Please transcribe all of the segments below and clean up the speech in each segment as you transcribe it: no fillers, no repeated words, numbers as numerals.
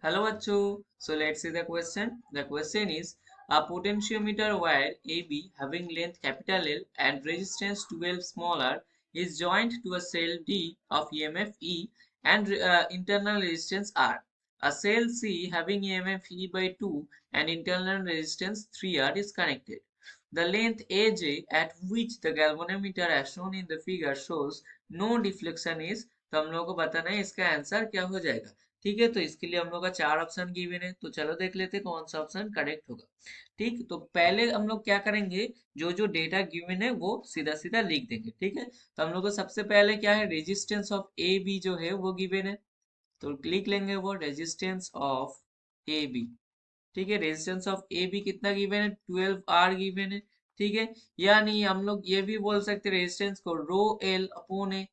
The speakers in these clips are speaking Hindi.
Hello, Achu. So let's see the question. The question is a potentiometer wire AB having length capital L and resistance 12 smaller is joined to a cell D of EMF E and internal resistance R. A cell C having EMF E by 2 and internal resistance 3R is connected. The length AJ at which the galvanometer as shown in the figure shows no deflection is, तो हम लोगों को बताना है इसका आंसर क्या हो जाएगा। ठीक है, तो इसके लिए हम लोग का चार ऑप्शन गिवन है, तो चलो देख लेते हैं कौन सा ऑप्शन करेक्ट होगा। ठीक, तो पहले हम लोग क्या करेंगे, जो जो डेटा गिवन है वो सीधा सीधा लिख देंगे। ठीक है, तो हम लोग को सबसे पहले क्या है, रेजिस्टेंस ऑफ ए बी जो है वो गिवन है, तो लिख लेंगे वो रेजिस्टेंस ऑफ ए बी। ठीक है, रेजिस्टेंस ऑफ ए बी कितना गिवन है, 12 आर गिवन है। ठीक है, यानी हम लोग ये भी बोल सकते हैं रेजिस्टेंस को रो एल अपॉन ए,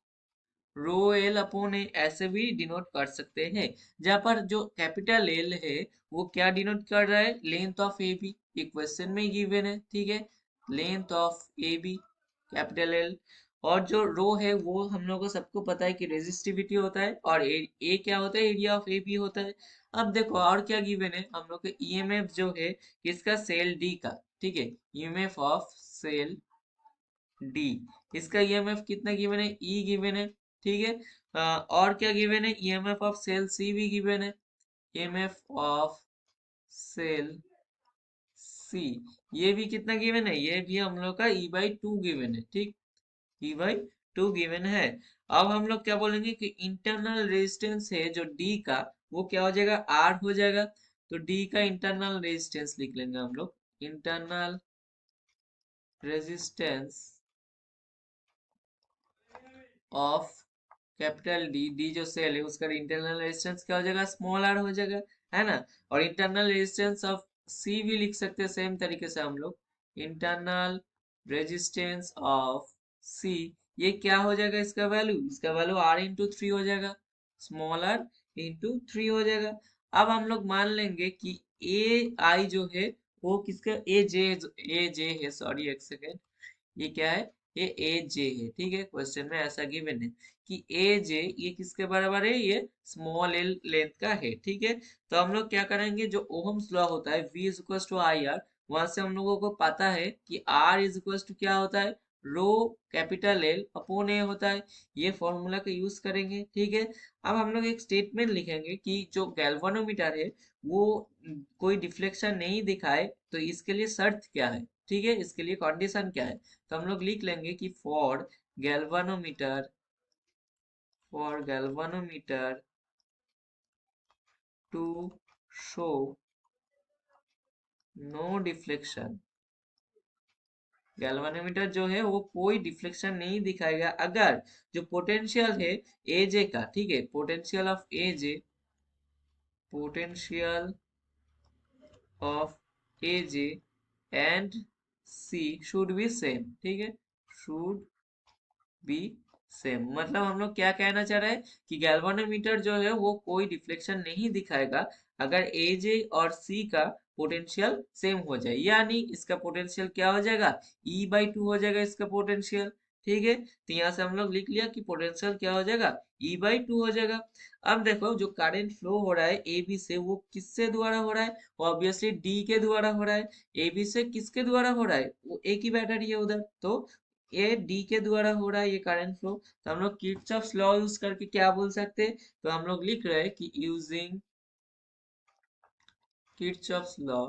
रो एल अपॉन ए ऐसे भी डिनोट कर सकते हैं, जहां पर जो कैपिटल एल है वो क्या डिनोट कर रहा है, लेंथ ऑफ ए बी, ये क्वेश्चन में गिवन है। ठीक है, length of A B capital L, और जो रो है वो हम लोग को सबको पता है कि रेजिस्टिविटी होता है, और ए क्या होता है, एरिया ऑफ ए बी होता है। अब देखो और क्या गिवन है, हम लोग के ईएमएफ जो है किसका, सेल डी का। ठीक है, ईएमएफ ऑफ सेल डी, इसका ईएमएफ कितना गिवन है, ई गिवन है। ठीक है, और क्या गिवन है, ईएमएफ ऑफ सेल सी भी गिवन है, ईएमएफ ऑफ सेल सी, ये भी कितना गिवन है, ये भी हम लोग का ई बाई टू गिवन है। ठीक, ई बाई टू गिवन है। अब हम लोग क्या बोलेंगे कि इंटरनल रेजिस्टेंस है जो डी का, वो क्या हो जाएगा, आर हो जाएगा। तो डी का इंटरनल रेजिस्टेंस लिख लेंगे हम लोग, internal resistance of capital D, D जो सेल है उसका इंटरनल रेजिस्टेंस क्या हो जाएगा, स्मॉल आर हो जाएगा, है ना। और इंटरनल रेजिस्टेंस ऑफ सी भी लिख सकते हैं सेम तरीके से हम लोग, इंटरनल रेजिस्टेंस ऑफ सी, ये क्या हो जाएगा, इसका वैल्यू आर इंटू थ्री हो जाएगा, स्मॉल आर इंटू थ्री हो जाएगा। अब हम लोग मान लेंगे कि ए आई जो है वो किसका, ए जे है, सॉरी एक सेकेंड, ये क्या है, ये ए जे है। ठीक है, क्वेश्चन में ऐसा गिवन है कि ए जे ये किसके बराबर है, ये स्मॉल एल लेंथ का है। ठीक है, तो हम लोग क्या करेंगे, जो ओहम्स लॉ होता है V is equal to I R, वहां से हम लोगों को पता है कि R इज इक्वल टू क्या होता है, रो कैपिटल एल अपॉन ए होता है, ये फॉर्मूला का यूज करेंगे। ठीक है, अब हम लोग एक स्टेटमेंट लिखेंगे कि जो गैल्वानोमीटर है वो कोई डिफ्लेक्शन नहीं दिखाए, तो इसके लिए शर्त क्या है। ठीक है, इसके लिए कंडीशन क्या है, तो हम लोग लिख लेंगे कि galvanometer for galvanometer to show no deflection, galvanometer जो है वो कोई डिफ्लेक्शन नहीं दिखाएगा अगर जो पोटेंशियल है एजे का, ठीक है, potential of AJ, potential of AJ and C should be same. ठीक है, शुड बी सेम, मतलब हम लोग क्या कहना चाह रहे हैं कि गैल्वानोमीटर जो है वो कोई डिफ्लेक्शन नहीं दिखाएगा अगर ए जे और सी का पोटेंशियल सेम हो जाए, यानी इसका पोटेंशियल क्या हो जाएगा, ई बाई टू हो जाएगा इसका पोटेंशियल। ठीक है, तो यहाँ से हम लोग लिख लिया कि पोटेंशियल क्या हो जाएगा, ई बाई टू हो जाएगा। अब देखो जो करंट फ्लो हो रहा है ए बी से, वो किससे द्वारा हो रहा है, ऑब्वियसली डी के द्वारा हो रहा है। ए बी से किसके द्वारा हो रहा है, वो एक ही बैटरी है उधर, तो ये डी के द्वारा हो रहा है ये करंट फ्लो। तो हम लोग किर्चॉफ्स लॉ यूज करके क्या बोल सकते हैं, तो हम लोग लिख रहे हैं कि using Kirchhoff's law,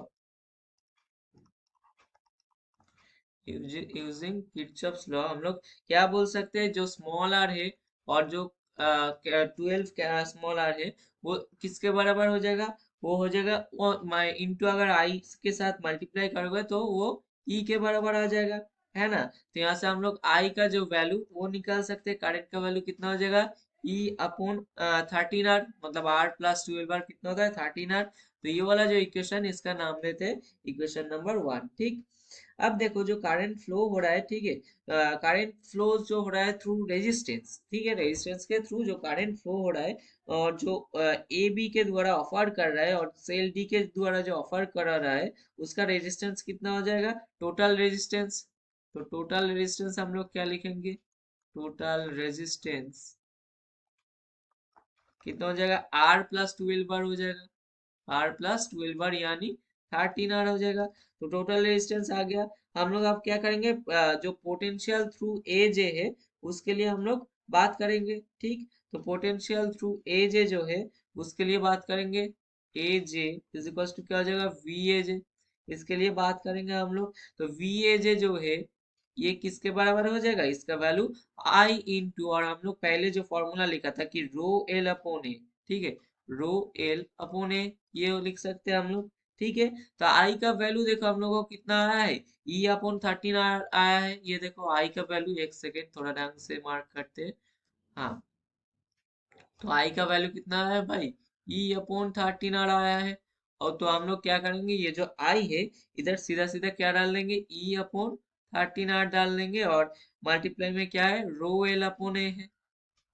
using Kirchhoff's law हम लोग क्या बोल सकते हैं, जो स्मॉल आर है और जो 12 स्मॉल आर है वो किसके बराबर हो जाएगा, वो हो जाएगा इंटू, अगर आई के साथ मल्टीप्लाई करोगे तो वो ई के बराबर आ जाएगा, है ना। तो यहाँ से हम लोग आई का जो वैल्यू वो निकाल सकते हैं, करंट का वैल्यू कितना हो जाएगा, ई अपॉन 13 आर, मतलब आर प्लस 12 आर कितना होता है, 13 आर। तो ये वाला जो इक्वेशन, इसका नाम देते हैं इक्वेशन नंबर 1। ठीक, अब देखो जो करंट फ्लो हो रहा है, ठीक है, करंट फ्लो जो हो रहा है थ्रू रेजिस्टेंस, ठीक है, रेजिस्टेंस के थ्रू जो करंट फ्लो हो रहा है, और जो ए बी के द्वारा ऑफर कर रहा है और सेल डी के द्वारा जो ऑफर कर रहा है, उसका रेजिस्टेंस कितना हो जाएगा, टोटल रेजिस्टेंस। तो टोटल रेजिस्टेंस हम लोग क्या लिखेंगे, टोटल रेजिस्टेंस कितना हो जाएगा, आर प्लस 12 बार हो जाएगा। आर प्लस 12 आर यानी 13 आर हो जाएगा। तो टोटल रेजिस्टेंस आ गया। हम लोग अब क्या करेंगे, जो पोटेंशियल थ्रू ए जे है उसके लिए हम लोग बात करेंगे, ठीक। तो पोटेंशियल थ्रू ए जे जो है उसके लिए बात करेंगे। ए जे इज इक्वल टू क्या हो जाएगा, वी ए जे। इसके लिए बात करेंगे हम लोग। तो वी ए जे जो है ये किसके बराबर हो जाएगा, इसका वैल्यू आई इंटू, और हम लोग पहले जो फॉर्मूला लिखा था कि रो एल अपॉन ए, ठीक है, रो एल अपॉन ए, ये लिख सकते हैं हम लोग, ठीक है। तो आई का वैल्यू देखो हम लोगों को कितना आया है, ई अपॉन 13 आया है। ये देखो आई का वैल्यू, एक सेकेंड थोड़ा ढंग से मार्क करते हैं। हाँ, तो आई का वैल्यू कितना है भाई, ई अपॉन 13 आया है। और तो हम लोग क्या करेंगे, ये जो आई है इधर सीधा सीधा क्या डाल देंगे, ई अपॉन 13 डाल देंगे, और मल्टीप्लाई में क्या है, रो एल अपॉन ए है,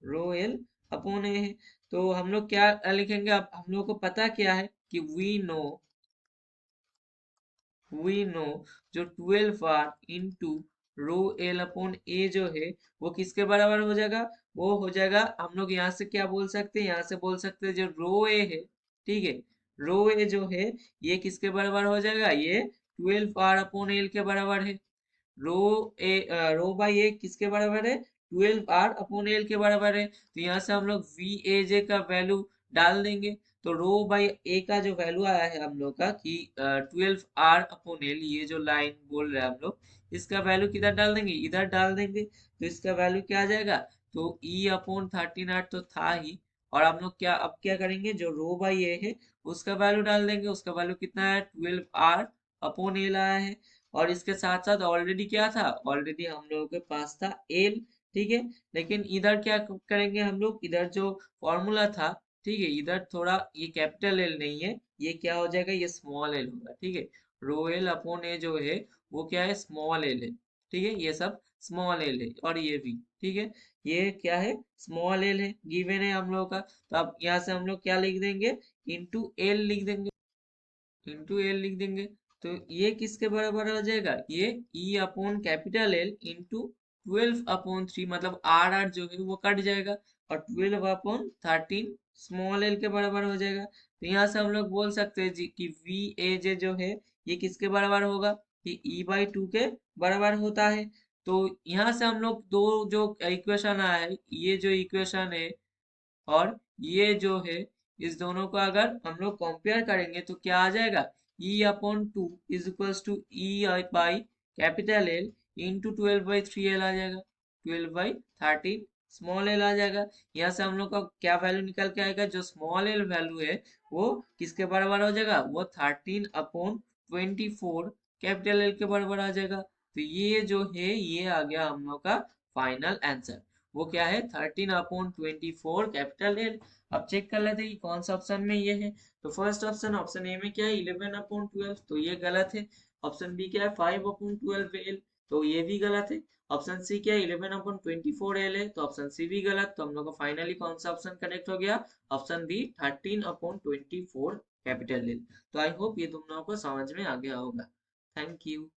रो एल अपॉन ए है। तो हम लोग क्या लिखेंगे, अब हम लोग को पता क्या है कि वी नो जो 12 R into rho L upon A जो है वो किसके बराबर हो जाएगा, वो हो जाएगा, हम लोग यहाँ से क्या बोल सकते हैं, यहाँ से बोल सकते हैं जो रो ए है, ठीक है, रो ए जो है ये किसके बराबर हो जाएगा, ये 12 आर अपॉन एल के बराबर है। रो रो बाई ए किसके बराबर है, 12 आर अपॉन एल के बराबर है। तो यहाँ से हम लोग वी ए जे का वैल्यू डाल देंगे। तो रो बाई ए का जो वैल्यू आया है हम लोग का कि 12 आर अपॉन एल, ये जो लाइन बोल रहे हैं हम लोग, इसका वैल्यू किधर डाल देंगे, इधर डाल देंगे। तो इसका वैल्यू क्या आ जाएगा, तो ई अपॉन 13 आर तो था ही, और हम लोग क्या अब क्या करेंगे, जो रो बाई ए है उसका वैल्यू डाल देंगे। उसका वैल्यू कितना है, 12 आर अपॉन एल आया है। और इसके साथ साथ ऑलरेडी क्या था, ऑलरेडी हम लोगों के पास था एल, ठीक है। लेकिन इधर क्या करेंगे हम लोग, इधर जो फॉर्मूला था, ठीक है, इधर थोड़ा ये कैपिटल एल नहीं है, ये क्या हो जाएगा, ये स्मॉल एल होगा, ठीक है। रो एल अपॉन ए जो है वो क्या है, स्मॉल एल है, ठीक है, ये सब स्मॉल एल है, और ये भी ठीक है, ये क्या है, स्मॉल एल है, गिवन है हम लोग का। तो अब यहाँ से हम लोग क्या लिख देंगे, इंटू एल लिख देंगे, इंटू एल लिख देंगे। तो ये किसके बराबर हो जाएगा, ये ई अपॉन कैपिटल एल इंटू 12/3, मतलब आर आर जो है वो कट जाएगा, और 12/13 स्मॉल एल के बराबर हो जाएगा। तो यहाँ से हम लोग बोल सकते हैं जी कि वी ए जे जो है ये किसके बराबर होगा, कि ई बाई टू के बराबर होता है। तो यहाँ से हम लोग दो जो इक्वेशन आया है, ये जो इक्वेशन है और ये जो है, इस दोनों को अगर हम लोग कंपेयर करेंगे तो क्या आ जाएगा, e upon two is equals to E by capital L into 12/3 L आ जाएगा, 12/13 स्मॉल एल आ जाएगा। यहाँ से हम लोग का क्या वैल्यू निकल के आएगा, जो स्मॉल एल वैल्यू है वो किसके बराबर हो जाएगा, वो 13/24 कैपिटल एल के बराबर आ जाएगा। तो ये जो है ये आ गया हम लोग का फाइनल आंसर, वो क्या है, 13/24 कैपिटल एल। अब चेक कर लेते हैं कि कौन सा ऑप्शन में ये है। तो फर्स्ट ऑप्शन, ऑप्शन ए में क्या है, 11/12, तो ये गलत है। ऑप्शन बी क्या है, 5/12 एल, तो ये भी गलत है। ऑप्शन सी क्या है, 11/24 एल है, तो ऑप्शन सी भी गलत। तो हम लोग का फाइनली कौन सा ऑप्शन करेक्ट हो गया, ऑप्शन बी 13/24 कैपिटल एल। तो आई होप ये तुम लोगों को समझ में आ गया होगा। Thank you.